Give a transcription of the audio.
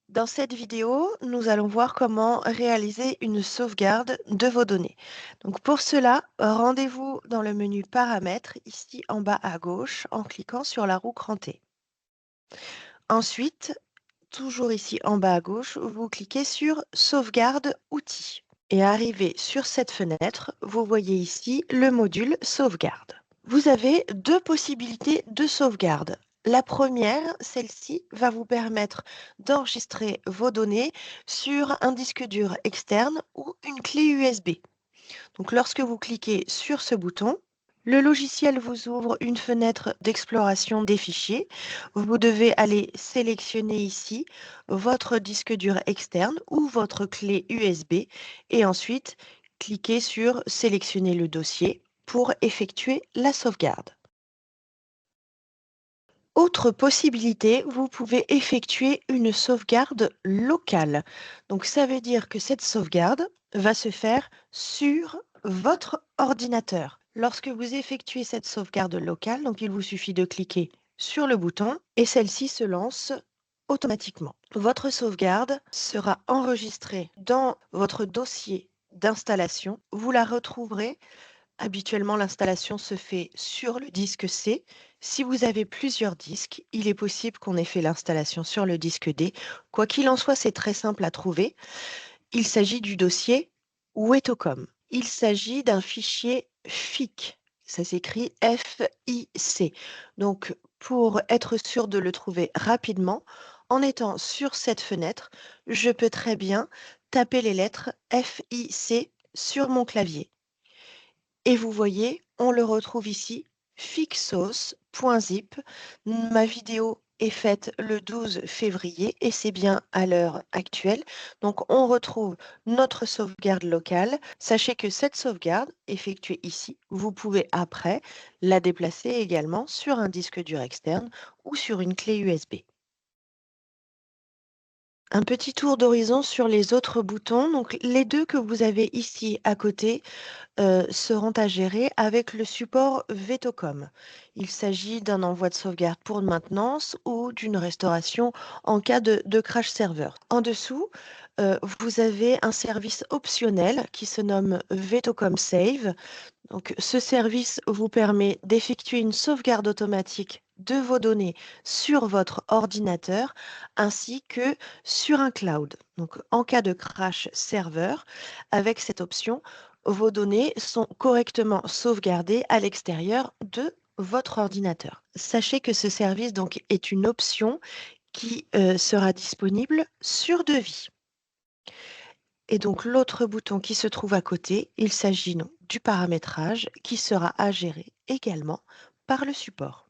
Dans cette vidéo, nous allons voir comment réaliser une sauvegarde de vos données. Donc pour cela, rendez-vous dans le menu Paramètres, ici en bas à gauche, en cliquant sur la roue crantée. Ensuite, toujours ici en bas à gauche, vous cliquez sur Sauvegarde outils. Et arrivé sur cette fenêtre, vous voyez ici le module Sauvegarde. Vous avez deux possibilités de sauvegarde. La première, celle-ci, va vous permettre d'enregistrer vos données sur un disque dur externe ou une clé USB. Donc, lorsque vous cliquez sur ce bouton, le logiciel vous ouvre une fenêtre d'exploration des fichiers. Vous devez aller sélectionner ici votre disque dur externe ou votre clé USB et ensuite cliquer sur Sélectionner le dossier pour effectuer la sauvegarde. Autre possibilité, vous pouvez effectuer une sauvegarde locale. Donc ça veut dire que cette sauvegarde va se faire sur votre ordinateur. Lorsque vous effectuez cette sauvegarde locale, donc il vous suffit de cliquer sur le bouton et celle-ci se lance automatiquement. Votre sauvegarde sera enregistrée dans votre dossier d'installation. Vous la retrouverez. Habituellement, l'installation se fait sur le disque C. Si vous avez plusieurs disques, il est possible qu'on ait fait l'installation sur le disque D. Quoi qu'il en soit, c'est très simple à trouver. Il s'agit du dossier Wetocom. Il s'agit d'un fichier FIC. Ça s'écrit FIC. Donc, pour être sûr de le trouver rapidement, en étant sur cette fenêtre, je peux très bien taper les lettres FIC sur mon clavier. Et vous voyez, on le retrouve ici, fixos.zip. Ma vidéo est faite le 12 février et c'est bien à l'heure actuelle. Donc, on retrouve notre sauvegarde locale. Sachez que cette sauvegarde effectuée ici, vous pouvez après la déplacer également sur un disque dur externe ou sur une clé USB. Un petit tour d'horizon sur les autres boutons. Donc, les deux que vous avez ici à côté, seront à gérer avec le support Vetocom. Il s'agit d'un envoi de sauvegarde pour une maintenance ou d'une restauration en cas de crash serveur. En dessous, vous avez un service optionnel qui se nomme Vetocom Save. Donc, ce service vous permet d'effectuer une sauvegarde automatique de vos données sur votre ordinateur ainsi que sur un cloud. Donc, en cas de crash serveur, avec cette option, vos données sont correctement sauvegardées à l'extérieur de votre ordinateur. Sachez que ce service donc, est une option qui sera disponible sur devis. Et donc l'autre bouton qui se trouve à côté, il s'agit du paramétrage qui sera à gérer également par le support.